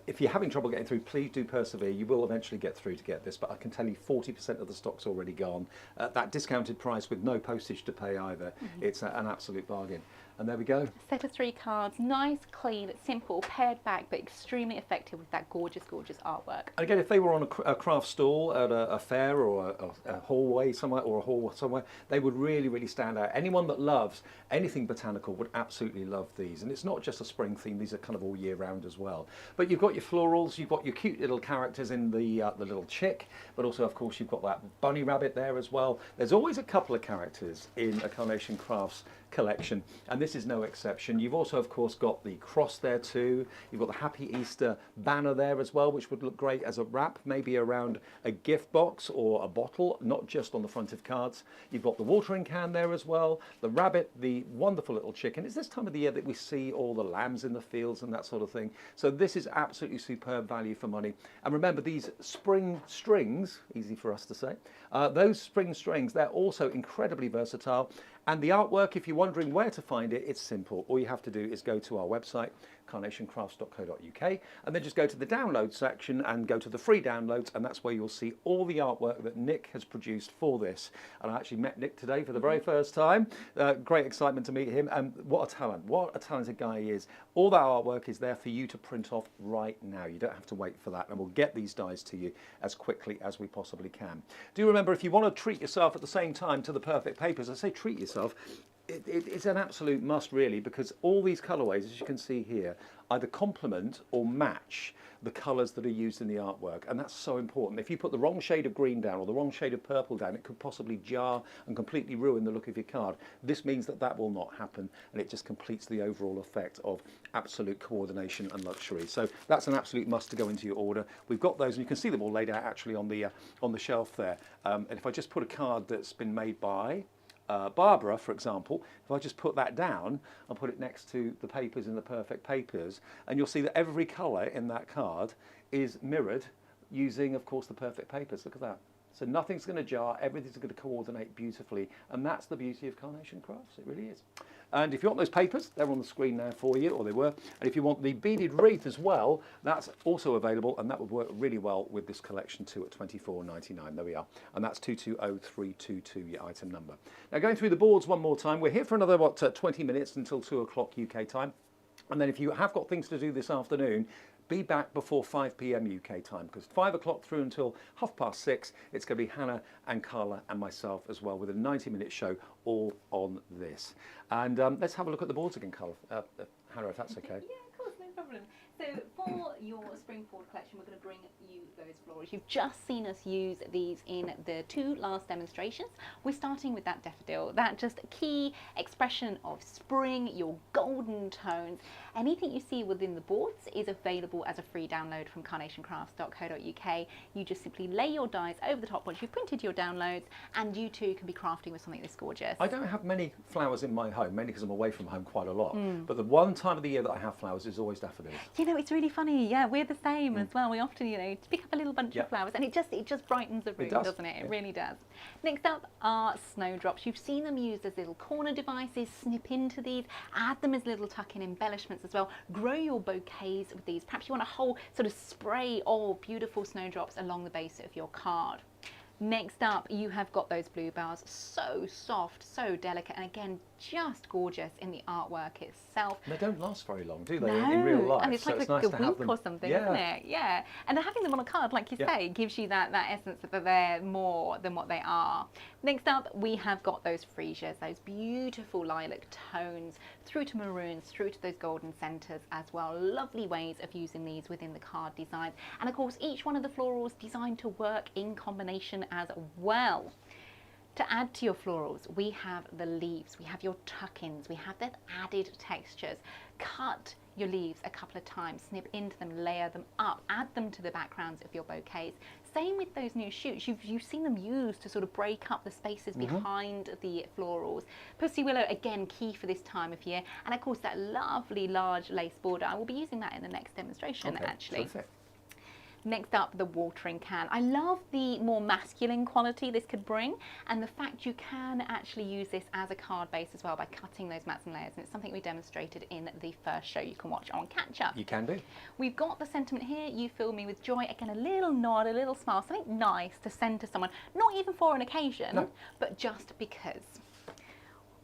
if you're having trouble getting through, please do persevere. You will eventually get through to get this, but I can tell you 40% of the stock's already gone. That discounted price with no postage to pay either. It's an absolute bargain. And there we go. Set of 3 cards, nice, clean, simple, pared back, but extremely effective with that gorgeous, gorgeous artwork. And again, if they were on a craft stall at a fair or a hallway somewhere, or a hall somewhere, they would really, really stand out. Anyone that loves anything botanical would absolutely love these. And it's not just a spring theme, these are kind of all year round as well. But you've got your florals, you've got your cute little characters in the little chick, but also, of course, you've got that bunny rabbit there as well. There's always a couple of characters in a Carnation Crafts collection, and this is no exception. You've also, of course, got the cross there too. You've got the Happy Easter banner there as well, which would look great as a wrap, maybe around a gift box or a bottle, not just on the front of cards. You've got the watering can there as well, the rabbit, the wonderful little chicken. It's this time of the year that we see all the lambs in the fields and that sort of thing. So this is absolutely superb value for money. And remember, these spring strings, easy for us to say, those spring strings, they're also incredibly versatile. And the artwork, if you're wondering where to find it, it's simple. All you have to do is go to our website, carnationcrafts.co.uk, and then just go to the download section and go to the free downloads, and that's where you'll see all the artwork that Nick has produced for this. And I actually met Nick today for the very first time. Great excitement to meet him, and what a talent, what a talented guy he is. All that artwork is there for you to print off right now. You don't have to wait for that, and we'll get these dies to you as quickly as we possibly can. Do remember, if you want to treat yourself at the same time to the perfect papers, I say treat yourself, it's an absolute must really, because all these colourways, as you can see here, either complement or match the colours that are used in the artwork, and that's so important. If you put the wrong shade of green down or the wrong shade of purple down, it could possibly jar and completely ruin the look of your card. This means that that will not happen, and it just completes the overall effect of absolute coordination and luxury. So that's an absolute must to go into your order. We've got those, and you can see them all laid out actually on the shelf there. And if I just put a card that's been made by Barbara, for example, if I just put that down and put it next to the papers in the perfect papers, and you'll see that every colour in that card is mirrored using, of course, the perfect papers. Look at that. So nothing's going to jar, everything's going to coordinate beautifully, and that's the beauty of Carnation Crafts, it really is. And if you want those papers, they're on the screen now for you, or they were. And if you want the beaded wreath as well, that's also available, and that would work really well with this collection too at £24.99. There we are. And that's 220322, your item number. Now, going through the boards one more time, we're here for another, 20 minutes until 2 o'clock UK time. And then if you have got things to do this afternoon, be back before 5 p.m. UK time, because 5 o'clock through until 6:30, it's going to be Hannah and Carla and myself as well, with a 90-minute show all on this. And let's have a look at the boards again, Carla. Hannah, if that's okay. Yeah, of course, no problem. So for your spring forward collection, we're going to bring you those florals. You've just seen us use these in the 2 last demonstrations. We're starting with that daffodil, that just key expression of spring, your golden tones. Anything you see within the boards is available as a free download from carnationcrafts.co.uk. You just simply lay your dies over the top once you've printed your downloads, and you too can be crafting with something this gorgeous. I don't have many flowers in my home, mainly because I'm away from home quite a lot. But the one time of the year that I have flowers is always daffodils. You know, it's really funny. Yeah, we're the same as well. We often, you know, pick up a little bunch of flowers, and it just brightens the room, doesn't it? It really does. Next up are snowdrops. You've seen them used as little corner devices. Snip into these, add them as little tuck-in embellishments as well. Grow your bouquets with these. Perhaps you want a whole sort of spray of beautiful snowdrops along the base of your card. Next up, you have got those bluebells, so soft, so delicate, and again, just gorgeous in the artwork itself. And they don't last very long, do they, no. in real life? And it's like so a week or something, isn't it? Yeah. And having them on a card, like you say, gives you that essence that they're more than what they are. Next up, we have got those freesias, those beautiful lilac tones, through to maroons, through to those golden centres as well. Lovely ways of using these within the card designs. And of course, each one of the florals designed to work in combination as well. To add to your florals, we have the leaves, we have your tuck-ins, we have the added textures. Cut your leaves a couple of times, snip into them, layer them up, add them to the backgrounds of your bouquets. Same with those new shoots. You've seen them used to sort of break up the spaces behind the florals. Pussy willow, again, key for this time of year. And of course, that lovely large lace border. I will be using that in the next demonstration, actually. Perfect. Next up, the watering can. I love the more masculine quality this could bring, and the fact you can actually use this as a card base as well by cutting those mats and layers, and it's something we demonstrated in the first show you can watch on Catch Up. You can do. We've got the sentiment here, you fill me with joy. Again, a little nod, a little smile, something nice to send to someone, not even for an occasion, but just because.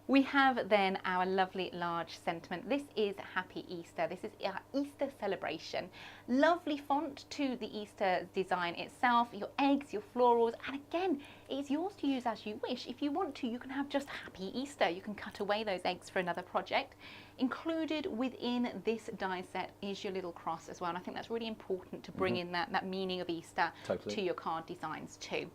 We have then our lovely large sentiment. This is Happy Easter. This is our Easter celebration. Lovely font to the Easter design itself, your eggs, your florals, and again, it's yours to use as you wish. If you want to, you can have just Happy Easter. You can cut away those eggs for another project. Included within this die set is your little cross as well, and I think that's really important to bring in that meaning of Easter to your card designs too.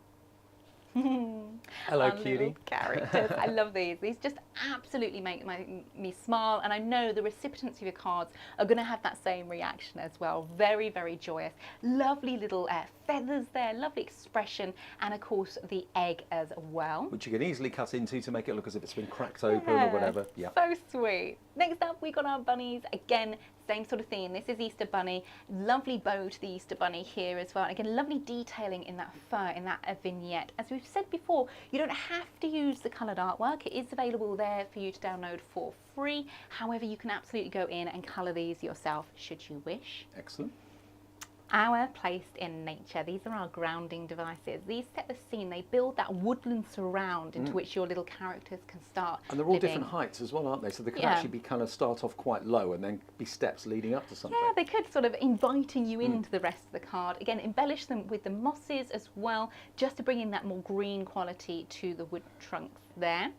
Hello, cutie. Characters. I love these. These just absolutely make me smile, and I know the recipients of your cards are going to have that same reaction as well. Very, very joyous. Lovely little feathers there, lovely expression, and of course the egg as well. Which you can easily cut into to make it look as if it's been cracked open or whatever. So sweet. Next up, we got our bunnies. Again, Same sort of theme. This is Easter Bunny. Lovely bow to the Easter Bunny here as well. And again, lovely detailing in that fur, in that vignette. As we've said before, you don't have to use the coloured artwork. It is available there for you to download for free. However, you can absolutely go in and colour these yourself should you wish. Excellent. Our Placed in Nature. These are our grounding devices. These set the scene. They build that woodland surround into which your little characters can start And they're all living. different heights as well, aren't they? So they can Yeah. actually be kind of start off quite low and then be steps leading up to something. Yeah, they could sort of inviting you into the rest of the card. Again, embellish them with the mosses as well, just to bring in that more green quality to the wood trunks there.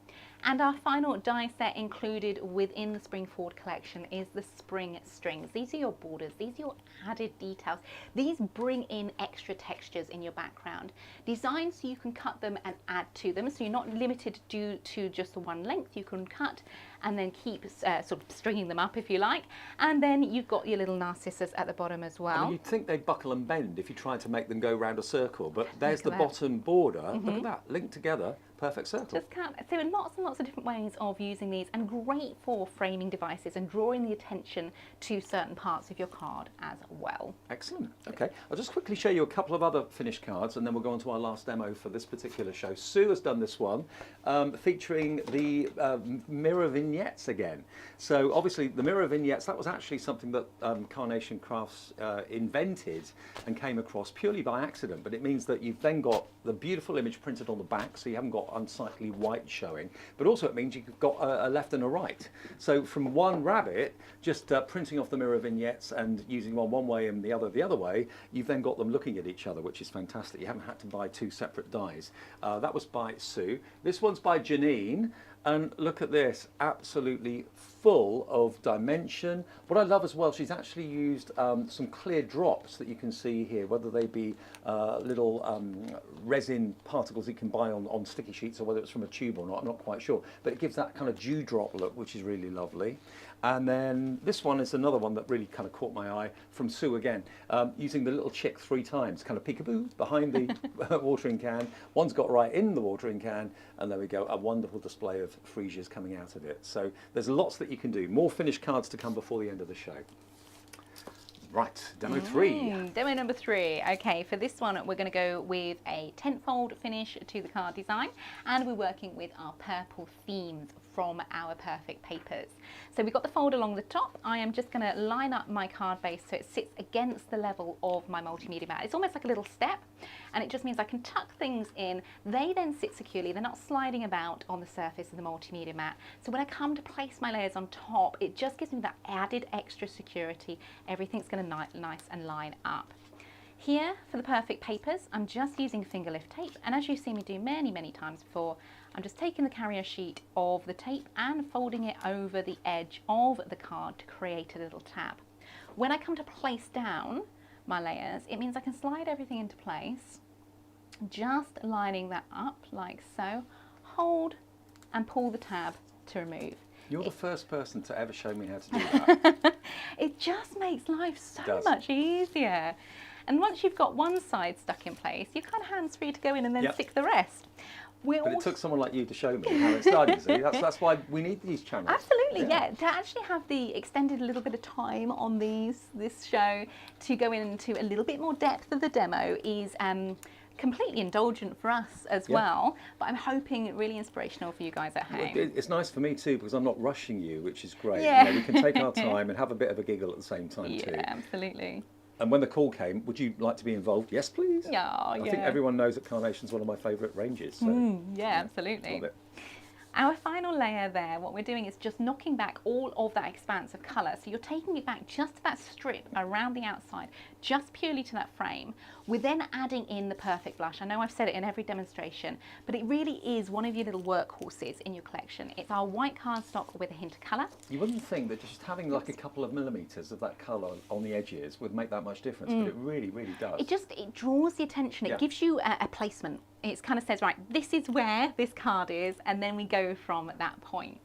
And our final die set included within the Spring Forward collection is the spring strings. These are your borders, these are your added details. These bring in extra textures in your background. Designed so you can cut them and add to them, so you're not limited to just the one length. You can cut and then keep sort of stringing them up if you like. And then you've got your little narcissus at the bottom as well. I mean, you'd think they'd buckle and bend if you tried to make them go round a circle, but there's the Look at that. bottom border. Look at that, linked together, perfect circle. Just cut. So lots and lots of different ways of using these, and great for framing devices and drawing the attention to certain parts of your card as well. Excellent. Okay, I'll just quickly show you a couple of other finished cards and then we'll go on to our last demo for this particular show. Sue has done this one featuring the mirror vignettes again. So obviously the mirror vignettes, that was actually something that Carnation Crafts invented and came across purely by accident, but it means that you've then got the beautiful image printed on the back, so you haven't got unsightly white showing, but also it means you've got a left and a right. So from one rabbit, just printing off the mirror vignettes and using one way and the other way, you've then got them looking at each other, which is fantastic. You haven't had to buy two separate dies. That was by Sue. This one's by Janine. And look at this, absolutely full of dimension. What I love as well, she's actually used some clear drops that you can see here, whether they be little resin particles you can buy on sticky sheets, or whether it's from a tube or not, I'm not quite sure. But it gives that kind of dewdrop look, which is really lovely. And then this one is another one that really kind of caught my eye from Sue again, using the little chick 3 times, kind of peekaboo behind the watering can. One's got right in the watering can, and there we go, a wonderful display of freesias coming out of it. So there's lots that you can do. More finished cards to come before the end of the show. Right, demo 3. Demo number 3. Okay, for this one we're going to go with a tentfold finish to the card design, and we're working with our purple themes from our Perfect Papers. So we've got the fold along the top. I am just going to line up my card base so it sits against the level of my multimedia mat. It's almost like a little step, and it just means I can tuck things in. They then sit securely. They're not sliding about on the surface of the multimedia mat. So when I come to place my layers on top, it just gives me that added extra security. Everything's going to nice and line up. Here for the Perfect Papers, I'm just using finger lift tape, and as you've seen me do many times before, I'm just taking the carrier sheet of the tape and folding it over the edge of the card to create a little tab. When I come to place down my layers, it means I can slide everything into place, just lining that up like so, hold and pull the tab to remove. You're the first person to ever show me how to do that. It just makes life so It does. much easier. And once you've got one side stuck in place, you're kind of hands-free to go in and then Yep. stick the rest. But it took someone like you to show me how it's done, you see. That's why we need these channels. Absolutely, yeah. To actually have the extended little bit of time on this show to go into a little bit more depth of the demo is completely indulgent for us as well, but I'm hoping really inspirational for you guys at home. It's nice for me too, because I'm not rushing you, which is great. Yeah. You know, we can take our time and have a bit of a giggle at the same time too. Yeah, absolutely. And when the call came, would you like to be involved? Yes, please. Yeah, I think everyone knows that Carnation's one of my favourite ranges. So yeah, absolutely. love it. Our final layer there, what we're doing is just knocking back all of that expanse of colour. So you're taking it back just to that strip around the outside, just purely to that frame. We're then adding in the Perfect Blush. I know I've said it in every demonstration, but it really is one of your little workhorses in your collection. It's our white cardstock with a hint of colour. You wouldn't think that just having like a couple of millimetres of that colour on the edges would make that much difference, but it really, really does. It draws the attention. It Yeah. gives you a placement. It kind of says, right, this is where this card is, and then we go from that point.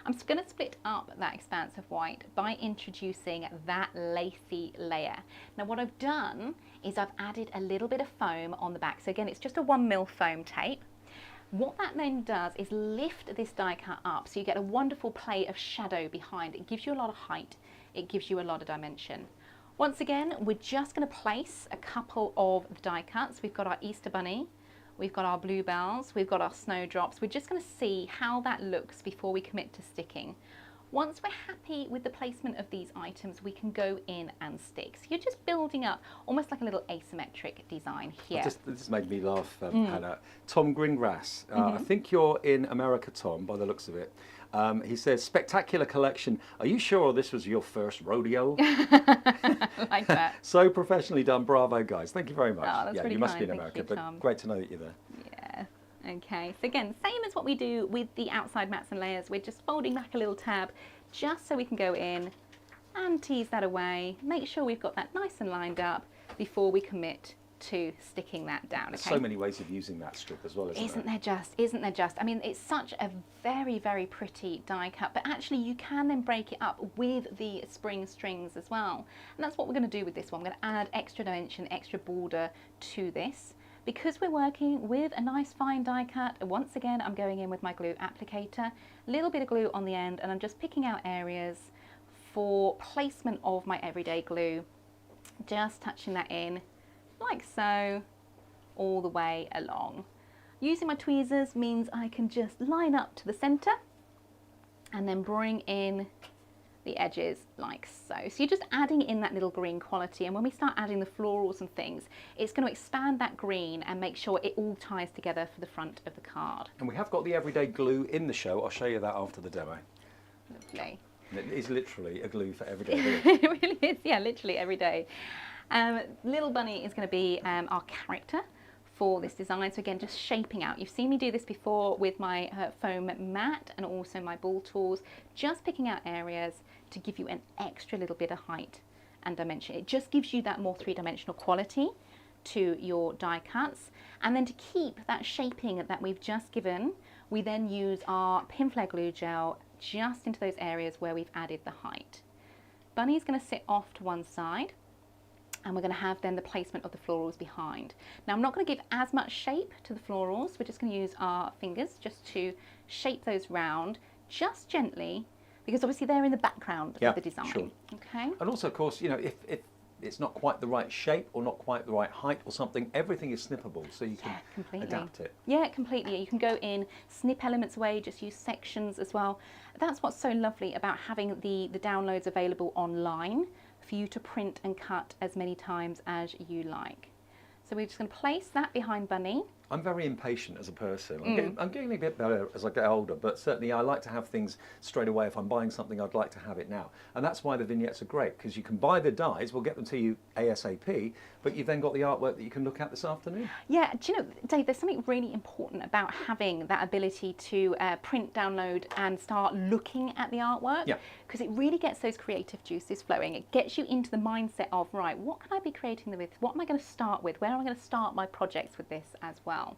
I'm going to split up that expanse of white by introducing that lacy layer. Now what I've done is I've added a little bit of foam on the back. So again, it's just a 1mm foam tape. What that then does is lift this die cut up, so you get a wonderful play of shadow behind. It gives you a lot of height. it gives you a lot of dimension. Once again, we're just going to place a couple of the die cuts. We've got our Easter Bunny, we've got our bluebells, we've got our snowdrops. We're just going to see how that looks before we commit to sticking. Once we're happy with the placement of these items, we can go in and stick. So you're just building up almost like a little asymmetric design here. This made me laugh, Hannah. Tom Greengrass, I think you're in America, Tom, by the looks of it. He says, spectacular collection. Are you sure this was your first rodeo? Like that. So professionally done. Bravo, guys. Thank you very much. Oh, that's really you must kind. be in Thank America, you, but Tom. great to know that you're there. Yeah. Okay, so again, same as what we do with the outside mats and layers. We're just folding back a little tab just so we can go in and tease that away. Make sure we've got that nice and lined up before we commit to sticking that down. There's Okay? so many ways of using that strip as well, isn't there? Isn't there just? I mean, it's such a very, very pretty die cut, but actually you can then break it up with the spring strings as well. And that's what we're going to do with this one. I'm going to add extra dimension, extra border to this. Because we're working with a nice fine die cut, once again, I'm going in with my glue applicator, a little bit of glue on the end, and I'm just picking out areas for placement of my everyday glue. Just touching that in, like so, all the way along. Using my tweezers means I can just line up to the center and then bring in the edges like so. So you're just adding in that little green quality, and when we start adding the florals and things, it's going to expand that green and make sure it all ties together for the front of the card. And we have got the everyday glue in the show. I'll show you that after the demo. Lovely. And it is literally a glue for everyday glue. It really is, yeah, literally every day. Little Bunny is going to be our character for this design. So again, just shaping out. You've seen me do this before with my foam mat and also my ball tools, just picking out areas to give you an extra little bit of height and dimension. It just gives you that more three-dimensional quality to your die cuts. And then to keep that shaping that we've just given, we then use our pin flare glue gel just into those areas where we've added the height. Bunny's going to sit off to one side, and we're going to have then the placement of the florals behind. Now I'm not going to give as much shape to the florals, we're just going to use our fingers just to shape those round, just gently, because obviously they're in the background of the design. Sure. Okay. And also, of course, you know, if it's not quite the right shape or not quite the right height or something, everything is snippable, so you can adapt it. Yeah, completely. You can go in, snip elements away, just use sections as well. That's what's so lovely about having the downloads available online for you to print and cut as many times as you like. So we're just going to place that behind Bunny. I'm very impatient as a person. I'm getting a bit better as I get older, but certainly I like to have things straight away. If I'm buying something, I'd like to have it now. And that's why the vignettes are great, because you can buy the dies, we'll get them to you ASAP, but you've then got the artwork that you can look at this afternoon. Yeah, do you know, Dave, there's something really important about having that ability to print, download and start looking at the artwork. Yeah. Because it really gets those creative juices flowing. It gets you into the mindset of, right, what can I be creating with? What am I going to start with? Where am I going to start my projects with this as well?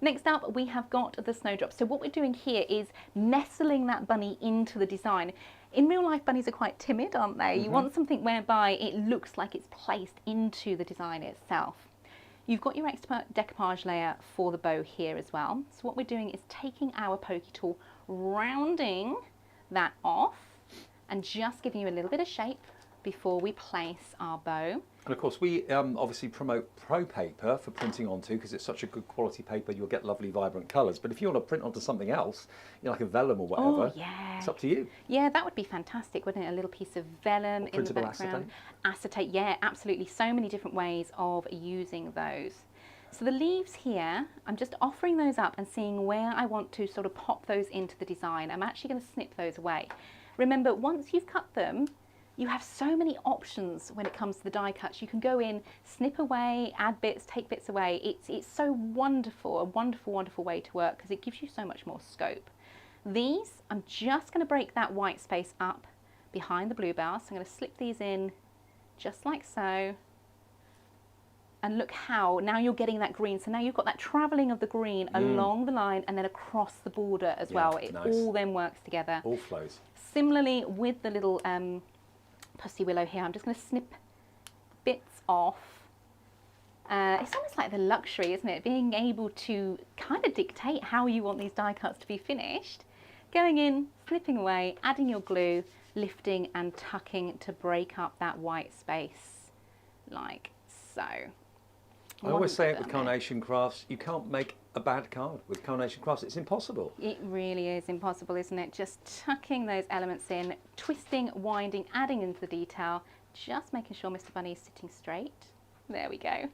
Next up, we have got the snowdrop. So what we're doing here is nestling that bunny into the design. In real life, bunnies are quite timid, aren't they? You want something whereby it looks like it's placed into the design itself. You've got your extra decoupage layer for the bow here as well. So what we're doing is taking our pokey tool, rounding that off, and just giving you a little bit of shape before we place our bow. And of course, we obviously promote Pro Paper for printing onto, because it's such a good quality paper, you'll get lovely, vibrant colours. But if you want to print onto something else, you know, like a vellum or whatever, it's up to you. Yeah, that would be fantastic, wouldn't it? A little piece of vellum in the background. Acetate, yeah, absolutely. So many different ways of using those. So the leaves here, I'm just offering those up and seeing where I want to sort of pop those into the design. I'm actually going to snip those away. Remember, once you've cut them, you have so many options when it comes to the die cuts. You can go in, snip away, add bits, take bits away. It's so wonderful, a wonderful, wonderful way to work because it gives you so much more scope. These, I'm just going to break that white space up behind the bluebell. So I'm going to slip these in just like so. And look how, now you're getting that green. So now you've got that travelling of the green along the line and then across the border as well. It all then works together. All flows. Similarly with the little pussy willow here, I'm just going to snip bits off. It's almost like the luxury, isn't it? Being able to kind of dictate how you want these die cuts to be finished. Going in, snipping away, adding your glue, lifting and tucking to break up that white space, like so. I always say it with Carnation Crafts, you can't make a bad card with Carnation Crafts. It's impossible. It really is impossible, isn't it? Just tucking those elements in, twisting, winding, adding into the detail, just making sure Mr. Bunny is sitting straight. There we go.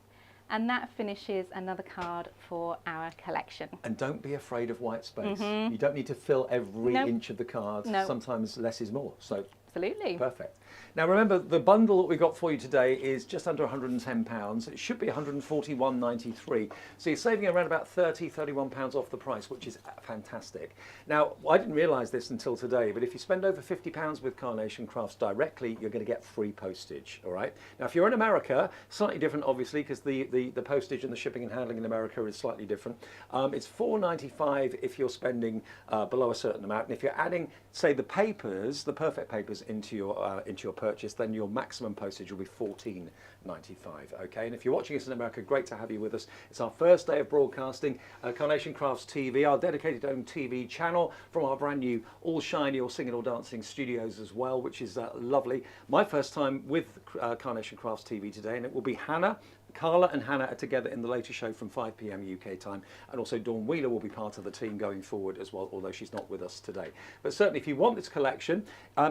And that finishes another card for our collection. And don't be afraid of white space. You don't need to fill every inch of the card. Sometimes less is more. So absolutely. Perfect. Now remember, the bundle that we got for you today is just under £110. It should be £141.93. So you're saving around about £31 off the price, which is fantastic. Now, I didn't realise this until today, but if you spend over £50 with Carnation Crafts directly, you're going to get free postage, all right? Now, if you're in America, slightly different, obviously, because the postage and the shipping and handling in America is slightly different. It's £4.95 if you're spending below a certain amount. And if you're adding, say, the papers, the perfect papers into your purchase, then your maximum postage will be $14.95. Okay, and if you're watching us in America, great to have you with us. It's our first day of broadcasting Carnation Crafts TV, our dedicated own TV channel from our brand new all shiny or singing or dancing studios as well, which is lovely. My first time with Carnation Crafts TV today, and it will be Hannah. Carla and Hannah are together in the later show from 5 p.m. UK time, and also Dawn Wheeler will be part of the team going forward as well, although she's not with us today. But certainly if you want this collection,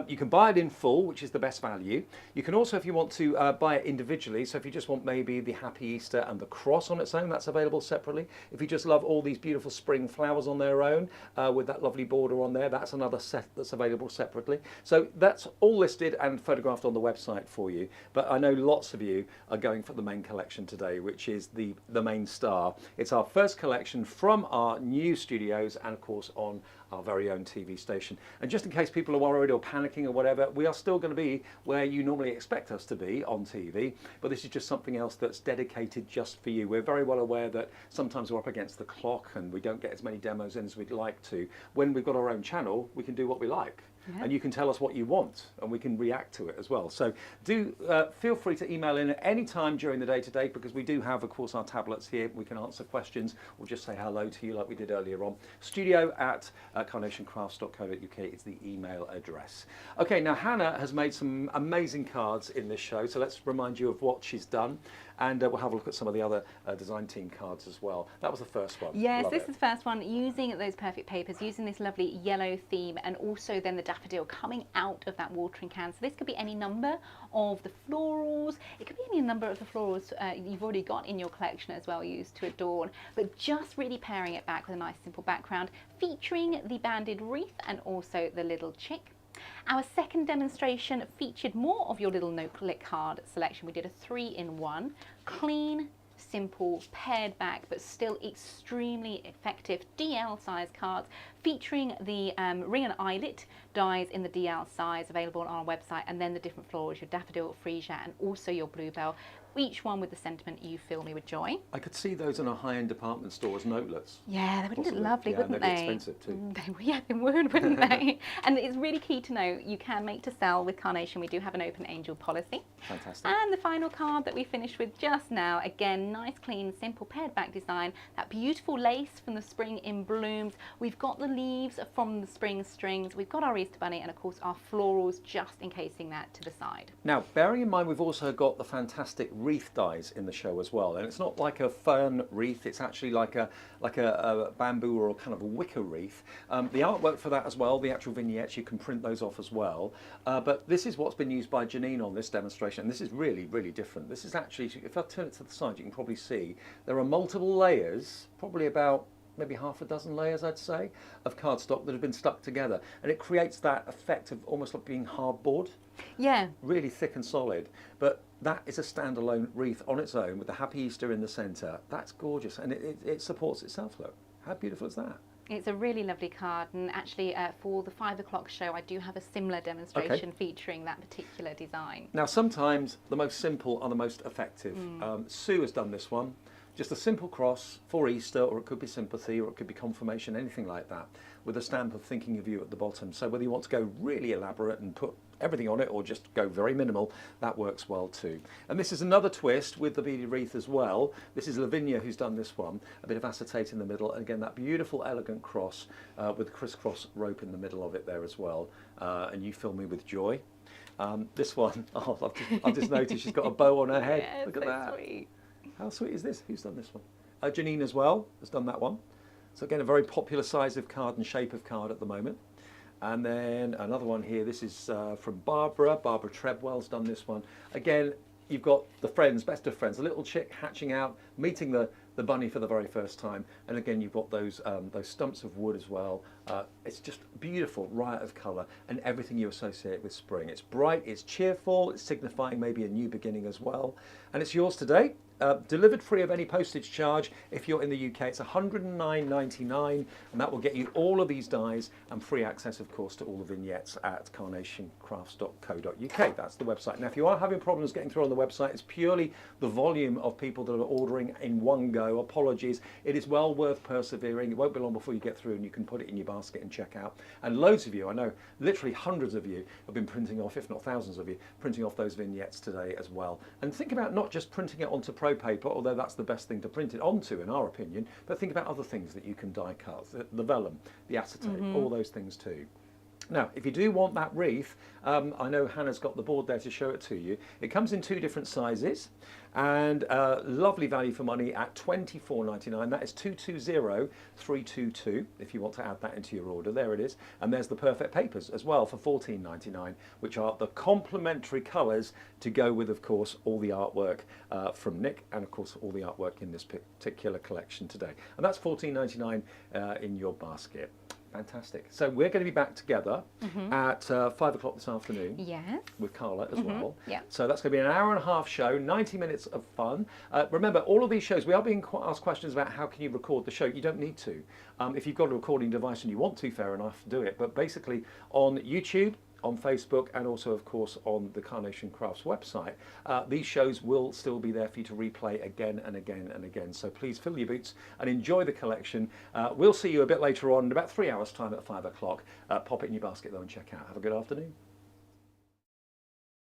you can buy it in full, which is the best value. You can also, if you want to, buy it individually, so if you just want maybe the Happy Easter and the cross on its own, that's available separately. If you just love all these beautiful spring flowers on their own, with that lovely border on there, that's another set that's available separately. So that's all listed and photographed on the website for you. But I know lots of you are going for the main collection today, which is the main star. It's our first collection from our new studios and of course on our very own TV station. And just in case people are worried or panicking or whatever, we are still going to be where you normally expect us to be on TV, but this is just something else that's dedicated just for you. We're very well aware that sometimes we're up against the clock and we don't get as many demos in as we'd like to. When we've got our own channel, we can do what we like. Yeah. And you can tell us what you want and we can react to it as well. So do feel free to email in at any time during the day today, because we do have, of course, our tablets here. We can answer questions or just say hello to you like we did earlier on. studio@carnationcrafts.co.uk is the email address. Okay, now Hannah has made some amazing cards in this show, so let's remind you of what she's done. And we'll have a look at some of the other design team cards as well. That was the first one. Yes, this is the first one, using those perfect papers, using this lovely yellow theme, and also then the daffodil coming out of that watering can. So this could be any number of the florals. It could be any number of the florals you've already got in your collection as well, used to adorn. But just really pairing it back with a nice simple background, featuring the banded wreath and also the little chick. Our second demonstration featured more of your little note-lit card selection. We did a 3-in-1, clean, simple, pared back, but still extremely effective DL size cards, featuring the ring and eyelet dies in the DL size, available on our website, and then the different florals, your daffodil, freesia, and also your bluebell, each one with the sentiment "You fill me with joy." I could see those in a high-end department store as notelets. Yeah, they would look lovely, wouldn't they? They'd be expensive too. They would, wouldn't they? And it's really key to know you can make to sell with Carnation. We do have an open angel policy. Fantastic. And the final card that we finished with just now, again, nice, clean, simple pared back design. That beautiful lace from the spring in blooms. We've got the leaves from the spring strings. We've got our Easter bunny, and of course our florals just encasing that to the side. Now, bearing in mind we've also got the fantastic wreath dies in the show as well, and it's not like a fern wreath, it's actually like a bamboo or a kind of a wicker wreath. The artwork for that as well, the actual vignettes, you can print those off as well, but this is what's been used by Janine on this demonstration, and this is really, really different. This is actually, if I turn it to the side, you can probably see there are multiple layers, probably about maybe half a dozen layers, I'd say, of cardstock that have been stuck together, and it creates that effect of almost like being hardboard. Yeah. Really thick and solid, but that is a standalone wreath on its own with the Happy Easter in the centre. That's gorgeous, and it supports itself, look. How beautiful is that? It's a really lovely card, and actually for the 5 o'clock show I do have a similar demonstration featuring that particular design. Now sometimes the most simple are the most effective. Sue has done this one. Just a simple cross for Easter, or it could be sympathy, or it could be confirmation, anything like that, with a stamp of thinking of you at the bottom. So whether you want to go really elaborate and put everything on it, or just go very minimal, that works well too. And this is another twist with the beaded wreath as well. This is Lavinia who's done this one, a bit of acetate in the middle, and again that beautiful elegant cross with crisscross rope in the middle of it there as well. And you fill me with joy. This one, oh, I've just noticed she's got a bow on her head. Yeah, Look at so that. sweet. How sweet is this? Who's done this one? Janine as well has done that one. So again, a very popular size of card and shape of card at the moment. And then another one here, this is from Barbara. Barbara Trebwell's done this one. Again, you've got the friends, best of friends, a little chick hatching out, meeting the bunny for the very first time. And again, you've got those stumps of wood as well. It's just beautiful, riot of colour, and everything you associate with spring. It's bright, it's cheerful, it's signifying maybe a new beginning as well. And it's yours today. Delivered free of any postage charge. If you're in the UK, it's £109.99, and that will get you all of these dies and free access, of course, to all the vignettes at carnationcrafts.co.uk. That's the website. Now, if you are having problems getting through on the website, it's purely the volume of people that are ordering in one go. Apologies. It is well worth persevering. It won't be long before you get through and you can put it in your basket and check out. And loads of you, I know, literally hundreds of you have been printing off, if not thousands of you, printing off those vignettes today as well. And think about not just printing it onto pro paper, although that's the best thing to print it onto in our opinion, but think about other things that you can die cut, the vellum, the acetate, all those things too. Now, if you do want that wreath, I know Hannah's got the board there to show it to you. It comes in 2 different sizes, and lovely value for money at £24.99. That is 220322 if you want to add that into your order. There it is. And there's the perfect papers as well for £14.99, which are the complementary colours to go with, of course, all the artwork from Nick, and of course all the artwork in this particular collection today. And that's £14.99 in your basket. Fantastic. So we're going to be back together at 5 o'clock this afternoon. Yes. With Carla as well. Yeah. So that's going to be an hour-and-a-half show, 90 minutes of fun. Remember, all of these shows, we are being asked questions about how can you record the show. You don't need to. If you've got a recording device and you want to, fair enough, do it. But basically on YouTube, on Facebook, and also, of course, on the Carnation Crafts website, these shows will still be there for you to replay again and again and again. So please fill your boots and enjoy the collection. We'll see you a bit later on, in about 3 hours' time at 5 o'clock. Pop it in your basket, though, and check out. Have a good afternoon.